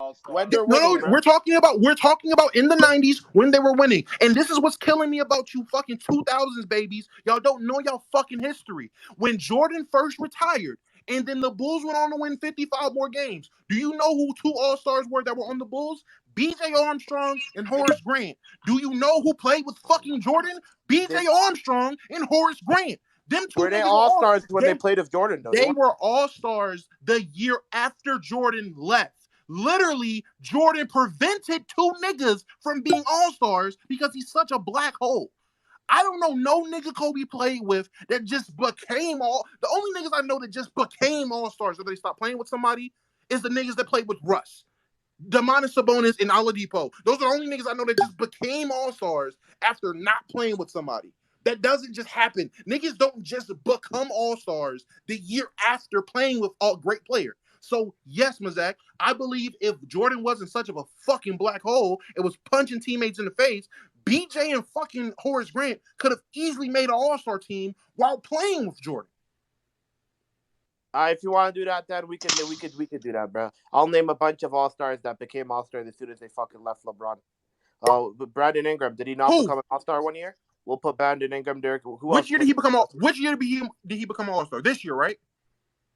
All-Star. When they're No, winning, no, we're talking about in the 90s when they were winning. And this is what's killing me about you fucking 2000s babies. Y'all don't know y'all fucking history. When Jordan first retired and then the Bulls went on to win 55 more games. Do you know who two All-Stars were that were on the Bulls? B.J. Armstrong and Horace Grant. Do you know who played with fucking Jordan? B.J. Armstrong and Horace Grant. Them two were they niggas All-Stars when they played with Jordan, though? They were All-Stars the year after Jordan left. Literally, Jordan prevented two niggas from being All-Stars because he's such a black hole. I don't know no nigga Kobe played with that just became the only niggas I know that just became All-Stars after they stopped playing with somebody is the niggas that played with Russ. Demonis Sabonis and Oladipo. Those are the only niggas I know that just became All-Stars after not playing with somebody. That doesn't just happen. Niggas don't just become All-Stars the year after playing with a great player. So, yes, Mazak, I believe if Jordan wasn't such of a fucking black hole and was punching teammates in the face, BJ and fucking Horace Grant could have easily made an All-Star team while playing with Jordan. If you want to do that, then we could do that, bro. I'll name a bunch of All-Stars that became All-Stars as soon as they fucking left LeBron. But Brandon Ingram, did he not become an All-Star one year? We'll put Brandon Ingram there. Which year did he become an All-Star? This year, right?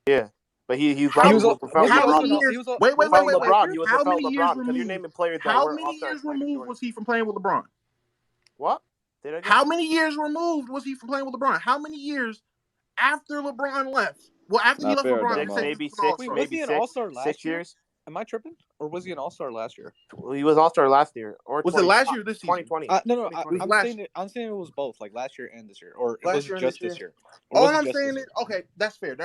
Yeah. But he was without LeBron. He was how without many years LeBron because you're naming players that were All-Stars. How many years removed was he from playing with LeBron? What? How many years removed was he from playing with LeBron? How many years after LeBron left? Well, after he left LeBron, maybe 6. Was he an All-Star last 6 year? years? Am I tripping? Or was he an All-Star last year? Well, he was All-Star last year. Or was it last year or this season? 2020. No. I'm saying it was both, like last year and this year. Or was it just this year? All I'm saying is, okay, that's fair.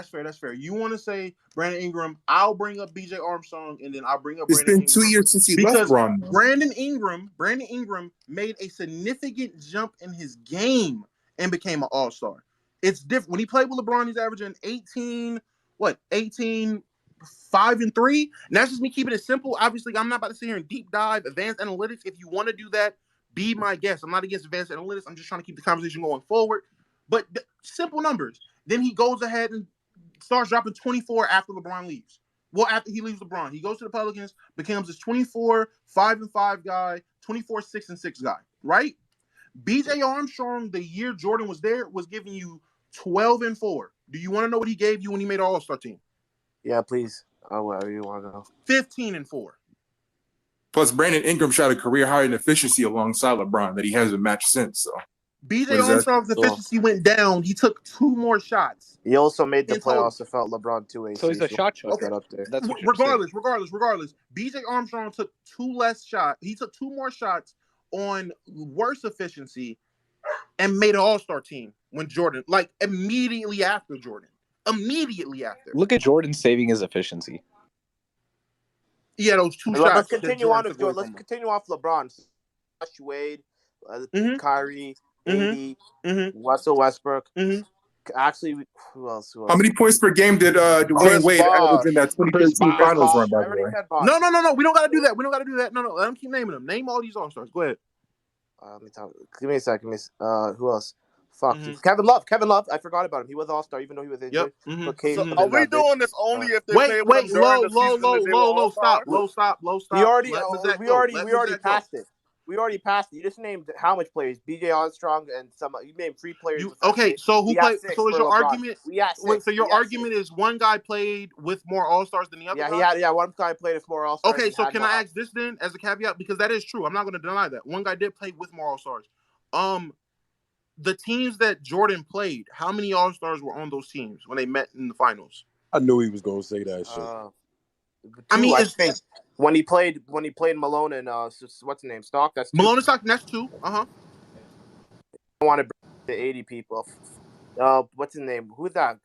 You want to say Brandon Ingram, I'll bring up B.J. Armstrong, and then I'll bring up Brandon Ingram. It's been 2 years since he left Ron. Brandon Ingram made a significant jump in his game and became an All-Star. It's different. When he played with LeBron, he's averaging 18, 5 and 3. And that's just me keeping it simple. Obviously, I'm not about to sit here and deep dive advanced analytics. If you want to do that, be my guest. I'm not against advanced analytics. I'm just trying to keep the conversation going forward. But simple numbers. Then he goes ahead and starts dropping 24 after LeBron leaves. Well, after he leaves LeBron, he goes to the Pelicans, becomes this 24, 5 and 5 guy, 24, 6 and 6 guy, right? B.J. Armstrong, the year Jordan was there, was giving you 12 and 4. Do you want to know what he gave you when he made an All-Star team? Yeah, please. Whatever you want to know. 15 and 4. Plus, Brandon Ingram shot a career high in efficiency alongside LeBron that he hasn't matched since. So B.J. Armstrong's efficiency went down. He took 2 more shots. He also made the playoffs without LeBron 2 AC. So he's a shot chucker. Okay. Up there. That's what regardless. B.J. Armstrong took 2 less shots. He took 2 more shots on worse efficiency and made an All-Star team when Jordan, like immediately after Jordan. Look at Jordan saving his efficiency. Yeah, those 2 shots. Let's continue on with Jordan. Let's continue off LeBron. Wade, Kyrie, AD, Russell Westbrook. Actually, who else? How many points per game did Dwayne Wade average in that 2013 Finals run, by the way? No. We don't got to do that. No. Let them keep naming them. Name all these All-Stars. Go ahead. Let me talk. Give me a second. Who else? Fuck. Kevin Love. I forgot about him. He was All-Star even though he was injured. So are we doing this only if they play with him during the season? Low stop. We already passed it. We already passed it. You just named how much players? B.J. Armstrong and some. You named 3 players. So who played? So is your LeBron. argument? So your argument is one guy played with more All-Stars than the other? One guy played with more All-Stars. Okay, so can I ask this then as a caveat, because that is true. I'm not going to deny that one guy did play with more All-Stars. The teams that Jordan played, how many All-Stars were on those teams when they met in the finals? I knew he was going to say that shit. I think when he played Malone and what's his name, Stock. That's 2. Malone and Stock. That's 2. I want to bring the 80 people. What's his name? Who's that?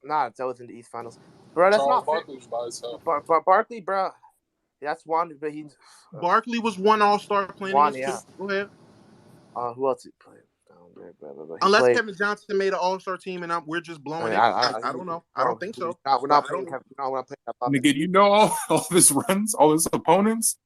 Nah, that was in the East Finals, bro. That's not Barkley by himself. Barkley, bro. That's one, but he. Barkley was 1 All-Star playing. Go ahead. Who else he played? Unless Kevin Johnson made an All-Star team and we're just blowing it. I don't know. I don't think so. We're not playing Kevin. No, we're not playing that. Nigga, you know all of his runs, all his opponents?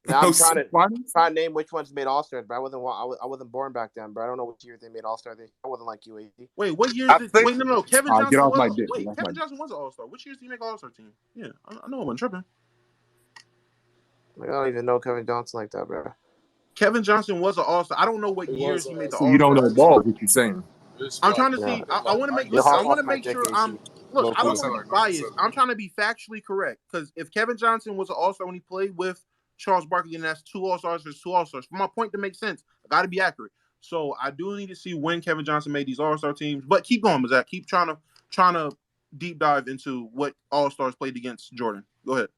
Now I'm trying to name which ones made All-Stars, but I wasn't born back then, but I don't know which year they made All-Star. I wasn't like you, AD. Wait, what year did no. Kevin Johnson Kevin Johnson was an All-Star. Which year did he make All-Star team? Yeah, I know I wasn't tripping. I don't even know Kevin Johnson like that, bro. Kevin Johnson was an All-Star. I don't know what years he made the So you don't All-Star. know ball, what you're saying. I'm trying to see. I want to make. Listen, I want to make sure I'm. Look, I don't want to be biased. I'm trying to be factually correct because if Kevin Johnson was an All-Star when he played with Charles Barkley, then that's 2 All-Stars. There's 2 All-Stars. For my point to make sense, I got to be accurate. So I do need to see when Kevin Johnson made these All-Star teams. But keep going, Zach. Keep trying to deep dive into what All-Stars played against Jordan. Go ahead.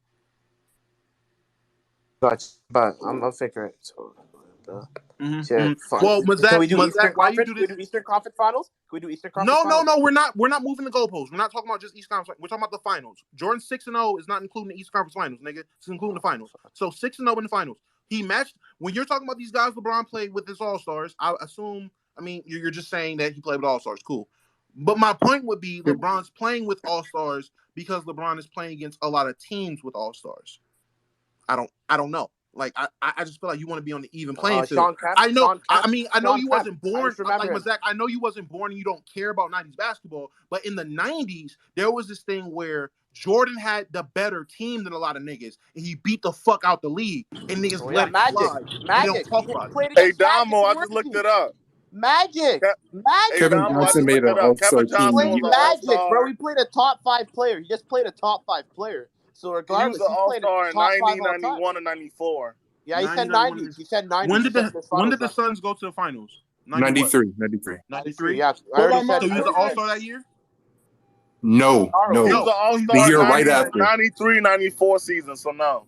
But I'm figuring it. So, well, can we do Eastern Conference? Can we do Eastern Conference Finals? Can we do Eastern Conference? No. We're not moving the goalposts. We're not talking about just East Conference. We're talking about the finals. Jordan 6-0 is not including the East Conference Finals, nigga. It's including the finals. So 6-0 in the finals. He matched when you're talking about these guys LeBron played with his All-Stars. I assume. I mean, you're just saying that he played with All-Stars. Cool. But my point would be LeBron's playing with All-Stars because LeBron is playing against a lot of teams with All-Stars. I don't know. Like I just feel like you want to be on the even playing field. I know. I know you wasn't born. Like Zach, I know you wasn't born and you don't care about 90s basketball. But in the 90s, there was this thing where Jordan had the better team than a lot of niggas, and he beat the fuck out the league, and niggas let it slide. Magic. Hey, Domo, I just looked it up. Magic. Kevin Johnson made an All-Star team. Magic, bro. He played a top 5 player. He just played a top 5 player. So regardless, he was an All-Star in 90, 91, and 94. Yeah, he said 90. He said 90. When did the Suns go to the finals? 93. 93? Yeah. So he was an All-Star that year? No. He was an All-Star the year right after. 93, 94 season, so no.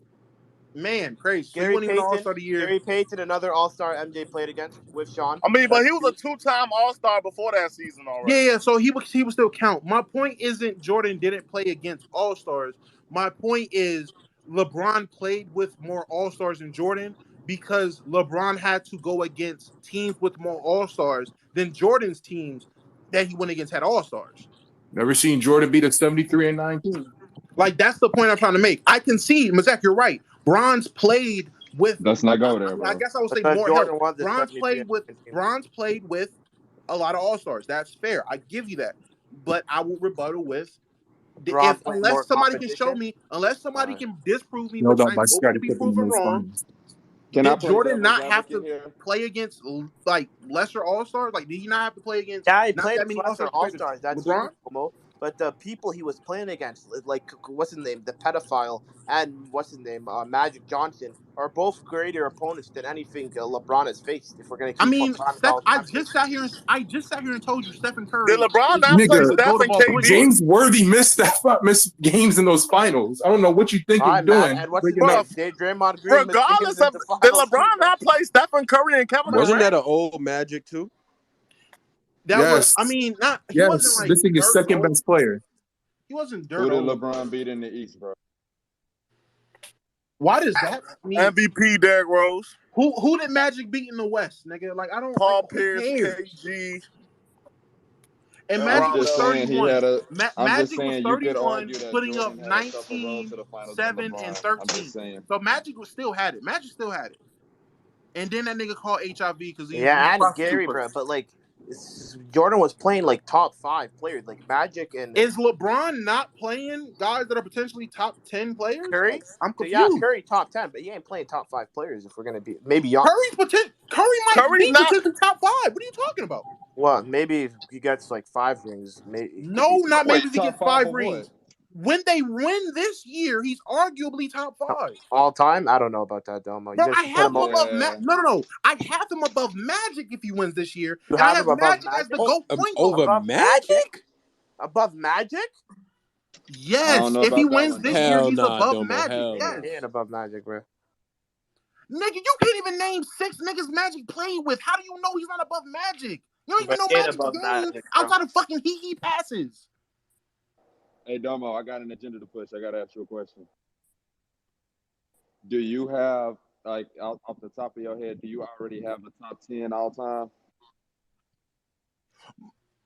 Man, crazy. So Gary Payton, All-Star the year. Gary Payton, another All-Star MJ played against with Sean. I mean, but he was a 2-time All-Star before that season already. Yeah, so he would still count. My point isn't Jordan didn't play against All-Stars. My point is LeBron played with more All-Stars than Jordan because LeBron had to go against teams with more All-Stars than Jordan's teams that he went against had All-Stars. Never seen Jordan beat a 73 and 19. Like, that's the point I'm trying to make. I can see, Mazak, you're right. Bronze played with. Let's not go there, bro. I guess I would say more help. Bronze played with a lot of All-Stars. That's fair. I give you that. But I will rebuttal with unless somebody can show me, unless somebody can disprove me, which I hope to be proven wrong. Did Jordan not have to play against like lesser All-Stars? Like, did he not have to play against? Yeah, he played against lesser All-Stars. That's LeBron. But the people he was playing against, like what's his name, the pedophile, and what's his name, Magic Johnson, are both greater opponents than anything LeBron has faced. If we're gonna keep, I just sat here and told you Stephen Curry. Did LeBron not play Stephen KD? James Worthy missed games in those finals. I don't know what you think you're doing. And what's his name? Draymond Green. Regardless of, did LeBron not play Stephen Curry and Kevin Durant? Wasn't that an old Magic too? That was, I mean, not. He wasn't like this thing is second best player. He wasn't dirt. Who did LeBron beat in the East, bro? Why does that mean MVP Derrick Rose? Who did Magic beat in the West, nigga? Like, I don't. Paul Pierce, KG. And Magic was 31. Magic was 31, putting up 19, 7, and 13. So Magic still had it. And then that nigga called HIV because he and Gary, bro. But like, Jordan was playing like top 5 players, like Magic and. Is LeBron not playing guys that are potentially top 10 players? Curry, I'm confused. Yeah, Curry top 10, but he ain't playing top 5 players. If we're gonna be maybe young. Curry might be potentially top 5. What are you talking about? Well, maybe if he gets like 5 rings. Maybe not maybe if he gets 5 rings. When they win this year, he's arguably top 5 all time. I don't know about that, Domo. Bro, I have him above No. I have him above Magic if he wins this year. And I have Magic as the GOAT point guard. Over Magic? Above Magic? Yes. If he wins this year, he's above Magic. Yes. He ain't above Magic, bro. Nigga, you can't even name 6 niggas Magic played with. How do you know he's not above Magic? You don't even know Magic's game outside of fucking he passes. Hey, Domo, I got an agenda to push. I got to ask you a question. Do you have, like, off the top of your head, do you already have a top 10 all time?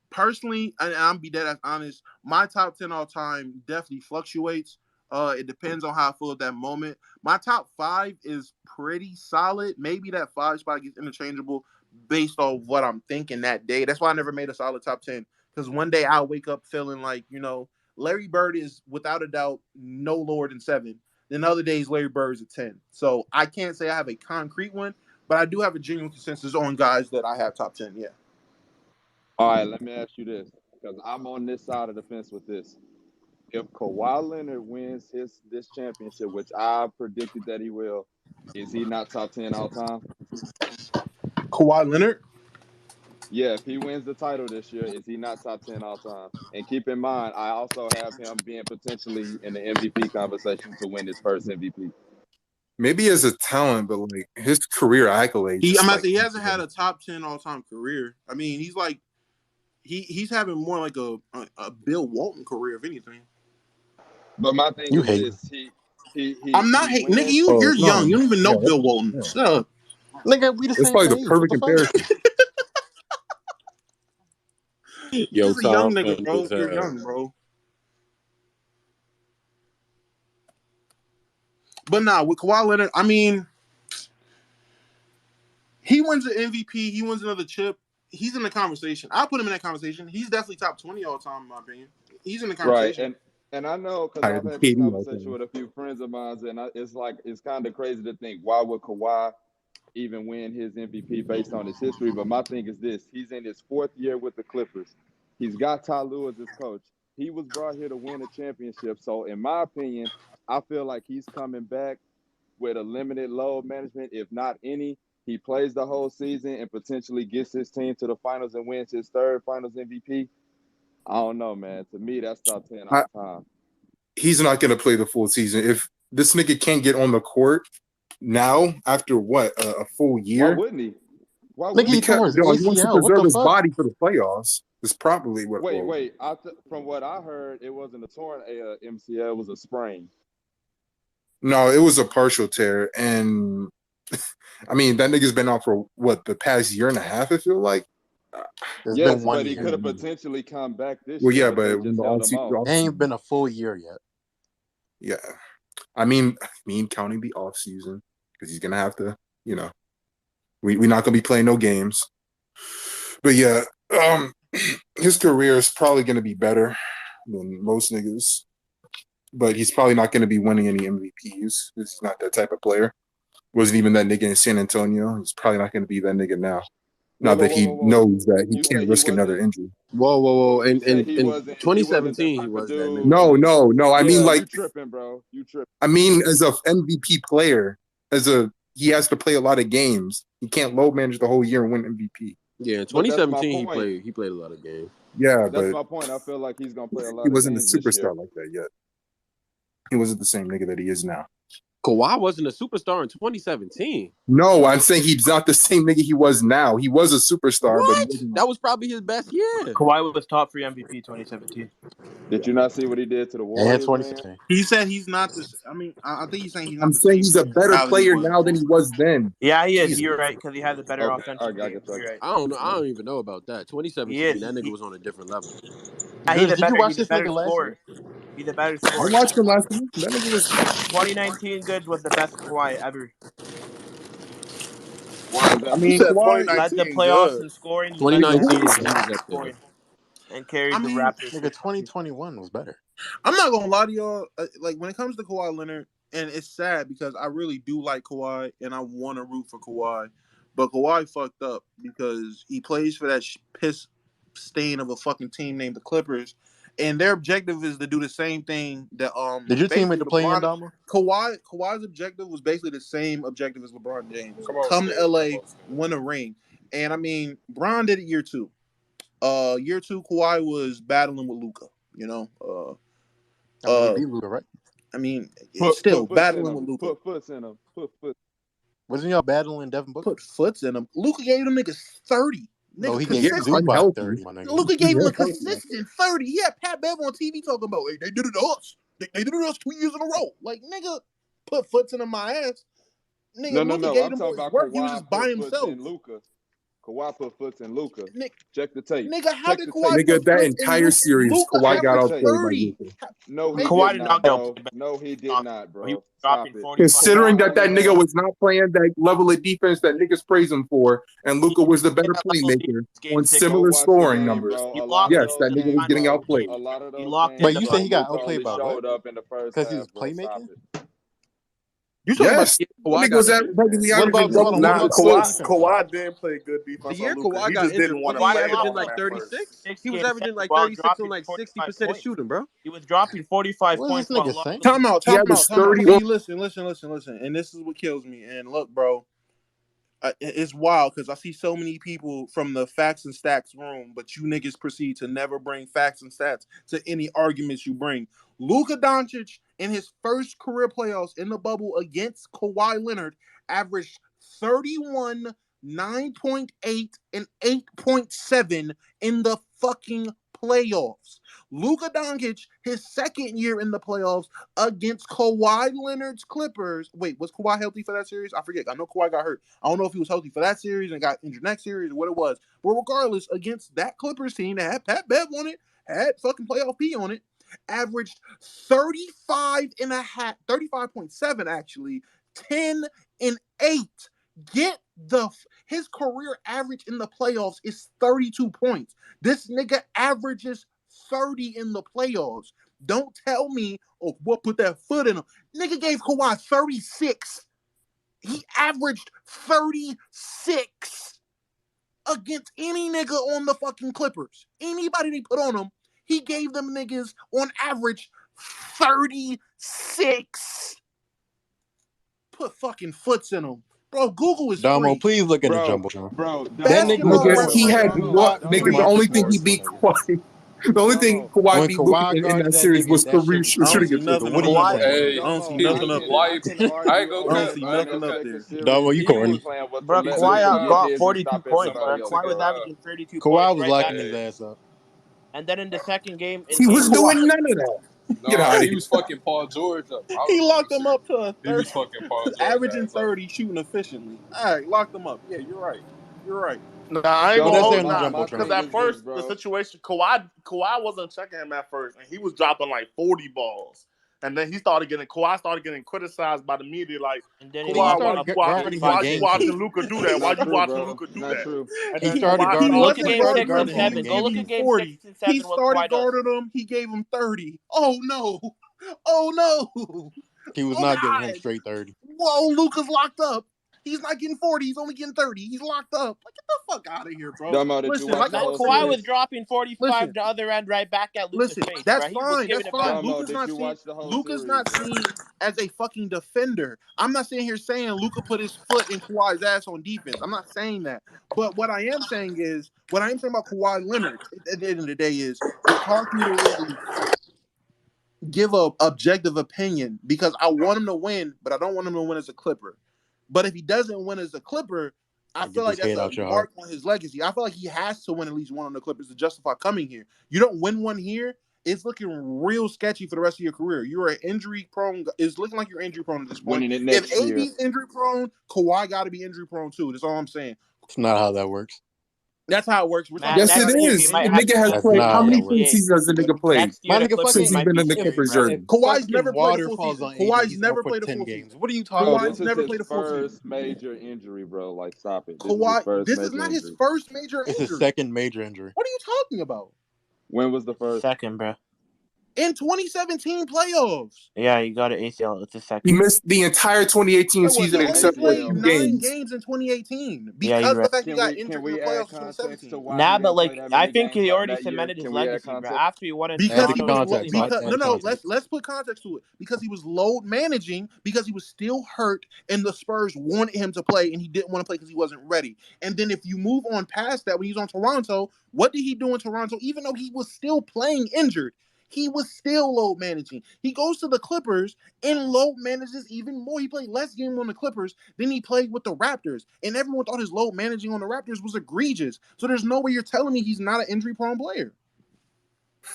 Personally, and I'm be dead ass honest, my top 10 all time definitely fluctuates. It depends on how I feel at that moment. My top 5 is pretty solid. Maybe that 5 spot gets interchangeable based on what I'm thinking that day. That's why I never made a solid top 10. Because one day I'll wake up feeling like, Larry Bird is without a doubt no lower than 7. Then other days, Larry Bird's a 10. So I can't say I have a concrete one, but I do have a genuine consensus on guys that I have top 10. Yeah. All right, let me ask you this, because I'm on this side of the fence with this. If Kawhi Leonard wins this championship, which I predicted that he will, is he not top 10 all time? Kawhi Leonard? Yeah, if he wins the title this year, is he not top 10 all time? And keep in mind, I also have him being potentially in the MVP conversation to win his first MVP. Maybe as a talent, but like his career accolades. He hasn't had a top 10 all time career. I mean, he's like he's having more like a Bill Walton career, if anything. But my thing is this: he I'm not hating, nigga. You're young. You don't even know Bill Walton. Yeah. Shut up. Nigga, we the same. It's probably age. the perfect comparison. You're a young nigga, bro. You're young, bro. But nah, with Kawhi Leonard, I mean, he wins an MVP. He wins another chip. He's in the conversation. I'll put him in that conversation. He's definitely top 20 all time, in my opinion. He's in the conversation. Right, and I know because I've had this conversation with a few friends of mine, and it's kind of crazy to think, why would Kawhi even win his MVP based on his history? But my thing is this: he's in his 4th year with the Clippers. He's got Ty Lue as his coach. He was brought here to win a championship. So, in my opinion, I feel like he's coming back with a limited load management, if not any. He plays the whole season and potentially gets his team to the finals and wins his 3rd finals MVP. I don't know, man. To me, that's top 10 all time. He's not going to play the full season. If this nigga can't get on the court now, after what, a full year? Why wouldn't he? He wants to preserve his body for the playoffs. That's probably what. Wait. From what I heard, it wasn't a torn MCL. It was a sprain. No, it was a partial tear. And, I mean, that nigga's been out for, what, the past year and a half, I feel like? Yes, but he could have potentially come back this year. Well, yeah, but it ain't been a full year yet. Yeah. I mean, counting the off season, because he's going to have to, we're not going to be playing no games. But, yeah, his career is probably going to be better than most niggas. But he's probably not going to be winning any MVPs. He's not that type of player. Wasn't even that nigga in San Antonio. He's probably not going to be that nigga now. Now that he knows that he can't risk another injury. Whoa. In 2017, he was that nigga. No. I mean, like, you tripping, bro. You tripping. I mean, as a MVP player, he has to play a lot of games. He can't load manage the whole year and win MVP. Yeah, in 2017, he played a lot of games. Yeah, that's my point. I feel like he's gonna play a lot. He wasn't a superstar like that yet. He wasn't the same nigga that he is now. Kawhi wasn't a superstar in 2017. No, I'm saying he's not the same nigga he was now. He was a superstar. What? But that was probably his best year. Kawhi was top 3 MVP 2017. Did you not see what he did to the Warriors? 2016. He said he's not this. I mean, I think he's saying he's not. I'm saying he's a better player now than he was then. Yeah, he is. You're right, because he has a better offensive game. Right. I don't even know about that. 2017, that nigga was on a different level. Did you watch this nigga last year? He's a better scorer. I watched him last week. That nigga was 2019 Goods was the best Kawhi ever. I mean, Kawhi led the playoffs in scoring. 2019 and carried the Raptors. Nigga, 2021 was better. I'm not gonna lie to y'all. Like when it comes to Kawhi Leonard, and it's sad because I really do like Kawhi and I want to root for Kawhi, but Kawhi fucked up because he plays for that piss stain of a fucking team named the Clippers. And their objective is to do the same thing that Did your team make the play in, Domo? Kawhi's objective was basically the same objective as LeBron James. Come to LA, win a ring. And I mean, Bron did it year 2. Year 2, Kawhi was battling with Luka, he beat Luka, right? I mean, still battling with Luka. Put foots in him. Put foot. Wasn't y'all battling Devin Booker? Put foots in him. Luka gave them niggas 30. No, he gave Zubac 30, my nigga. Luka gave him a consistent 30. He had Pat Bev on TV talking about, hey, they did it to us. They did it to us 2 years in a row. Like, nigga, put foots in my ass. Nigga, No. Gave I'm him talking about work. Kawhi He was just by himself. Kawhi put foots in Luka. Check the tape. Nigga, how did Kawhi put that entire series? Kawhi got out 30. No, Kawhi did not, bro. No, he did not, bro. He was dropping 40. Considering that nigga was not playing that level of defense that niggas praise him for, and Luka was the better playmaker on similar scoring numbers. Yes, that nigga was getting outplayed. But you said he got outplayed by what? Because he was playmaking? You talking Yes, about Kawhi was regularly about averaging double Kawhi didn't play good defense. The year on Luka. Kawhi He got just injured, didn't want to wasn't he play averaging him like at 36? first. He was averaging like while 36 on dropping like 45 60% points. shooting, bro. He was dropping 45 What is points this while nigga a lot saying? of the Time out. averaged 31. See, listen. And this is what kills me. And look, bro, it's wild because I see so many people from the facts and stats room, but you niggas proceed to never bring facts and stats to any arguments you bring. Luka Doncic in his first career playoffs in the bubble against Kawhi Leonard averaged 31, 9.8, and 8.7 in the fucking playoffs. Luka Doncic, his second year in the playoffs against Kawhi Leonard's Clippers. Wait, was Kawhi healthy for that series? I forget. I know Kawhi got hurt. I don't know if he was healthy for that series and got injured next series or what it was. But regardless, against that Clippers team that had Pat Bev on it, had fucking playoff P on it, averaged 35.7 actually, 10 and 8. His career average in the playoffs is 32 points. This nigga averages 30 in the playoffs. Don't tell me, oh, what put that foot in him. Nigga gave Kawhi 36. He averaged 36 against any nigga on the fucking Clippers. Anybody they put on him, he gave them niggas on average 36. Put fucking foots in them. Bro, Google is Domo, free. please look at the Jumbotron. Bro, That nigga Nigga, he had Domo, what? Domo, Nigga, the only thing he beat Kawhi. The only thing Kawhi When beat Luka Kawhi in guarded that that series nigga, was that shit the was I don't shooting see efficiency. nothing What up are you there. saying? Hey, I don't see Domo, nothing up there. I ain't gonna I don't see nothing up there. Domo, you corny. Bro, let Kawhi Luka get got his and 42 stop points, bro. everybody else. Kawhi was averaging 32 Kawhi points was right locking back. his ass up. And then in the second game, He was Kawhi. doing none of that. Get out of here. fucking Paul George up. He locked them up to a He was 30, fucking Paul George averaging ass up. 30, shooting efficiently. All right, locked them up. Yeah, you're right. You're right. Nah, I ain't What gonna I say hold on the now my because Jumbotron? thing at is first this, the bro. situation Kawhi wasn't checking him at first, and he was dropping like 40 balls, and then Kawhi started getting criticized by the media like, and then he He Kawhi, locked why started up you watching guarding him in why you game watching 2. Luka do that? Why Not you true, watching bro. Luka do Not that? true. And He then started Kawhi guarding He him. Look He at wasn't game started guarding 6 him. and guarding He him 7. in didn't Go give look game him at 2. game 40. 6 and He 7. What started Kawhi does. guarding him. He gave him 30. Oh, no. Oh, no. He was Oh, not giving him God. straight 30. Whoa, Luka's locked up. He's not getting 40. He's only getting 30. He's locked up. Like, get the fuck out of here, bro. Domo, did you Listen, watch like the I Man, whole was saying, Kawhi was series? dropping 45 listen, the other end right back at Luka's face, that's bro. He was fine. giving That's it back. fine. Domo, Luka's did not you seen. watch the whole Luka's series, not bro? seen as a fucking defender. I'm not sitting here saying Luka put his foot in Kawhi's ass on defense. I'm not saying that. But what I am saying about Kawhi Leonard at the end of the day is it's hard for me to really give a objective opinion because I want him to win, but I don't want him to win as a Clipper. But if he doesn't win as a Clipper, I Get feel like this that's hate a out your mark heart. on his legacy. I feel like he has to win at least one on the Clippers to justify coming here. You don't win one here, it's looking real sketchy for the rest of your career. You're an injury prone. It's looking like you're injury prone at this point. Winning it If next year. AD's injury prone, Kawhi got to be injury prone too. That's all I'm saying. It's not how that works. That's how it works. We're Man, talking Yes, it next year he is. might The have nigga has That's played. not How how many that full works. seasons has the nigga played next year My the nigga, Clippers since he's fucking, might been be in the if, scary, Clippers bro. if jersey? Kawhi's fucking never played a water full falls season. on AD, Kawhi's he's never out for played a 10 full games. season. What are you Bro, talking Kawhi's this about? is never his played a full season. first major injury, bro. Like, stop it. This is his Kawhi, first this is major not his injury. first major It's his injury. second major injury. What are you talking about? When was the first? Second, bro. In 2017 playoffs. Yeah, you got an ACL. It's a He second. missed the entire 2018 That season He wasn't an only except for a played ACL. few 9 games. games in 2018 Yeah, because you're of the right. fact he got injured Can in the we playoffs add in context to 2017. why he Nah, but didn't play like that I many think games he already that year? cemented his Can we add legacy, bro. context? After he won in Because Add he the Toronto, was he context. lost because Add the no, context. let's put context to it. Because he was load managing because he was still hurt and the Spurs wanted him to play and he didn't want to play because he wasn't ready. And then if you move on past that, when he was on Toronto, what did he do in Toronto? Even though he was still playing injured, he was still load managing. He goes to the Clippers and load manages even more. He played less games on the Clippers than he played with the Raptors. And everyone thought his load managing on the Raptors was egregious. So there's no way you're telling me he's not an injury prone player.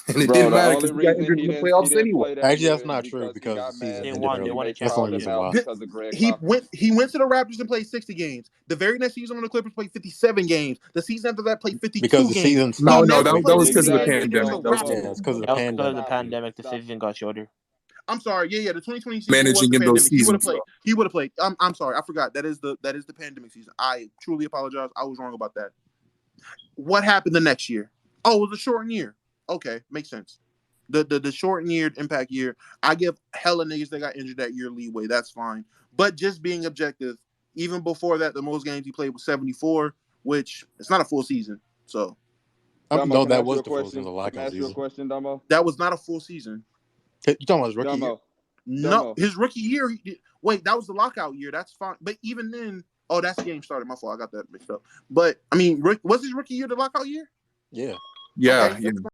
And it Bro, didn't the matter only because he got reason injured in the he playoffs didn't anyway. play that Actually, year that's is not true because he because the got mad season They at ended won. the They early. won a teammates, That's the called only him reason out why. because of Greg He Popovich. went to the Raptors and played 60 games. The very next season on the Clippers played 57 games. The season after that played 52 Because the games. season He stopped No, never midway that played through was the a because of single the game Exactly. against the pandemic. So, That was Yeah, Raptors. it's because of the That was because of the pandemic. stop it. pandemic. The Stop season got shorter. I'm sorry. Yeah. The 2020 season was managing the in those pandemic. He would have seasons. played. He would have played. I'm sorry. I forgot. That is the pandemic season. I truly apologize. I was wrong about that. What happened the next year? Oh, it was a shortened year. Okay, makes sense. The shortened year, impact year. I give hella niggas that got injured that year leeway. That's fine. But just being objective, even before that, the most games he played was 74, which it's not a full season. So, Domo, no, can I that ask you was a the full question? season, the Can I lockout ask you a season. question, Domo? that was not a full season. You talking about his rookie year? Domo, No, Domo. his rookie year. Wait, that was the lockout year. That's fine. But even then, oh, that's the game started. My fault. I got that mixed up. But I mean, was his rookie year the lockout year? Yeah. Yeah, Okay, yeah. that's fine.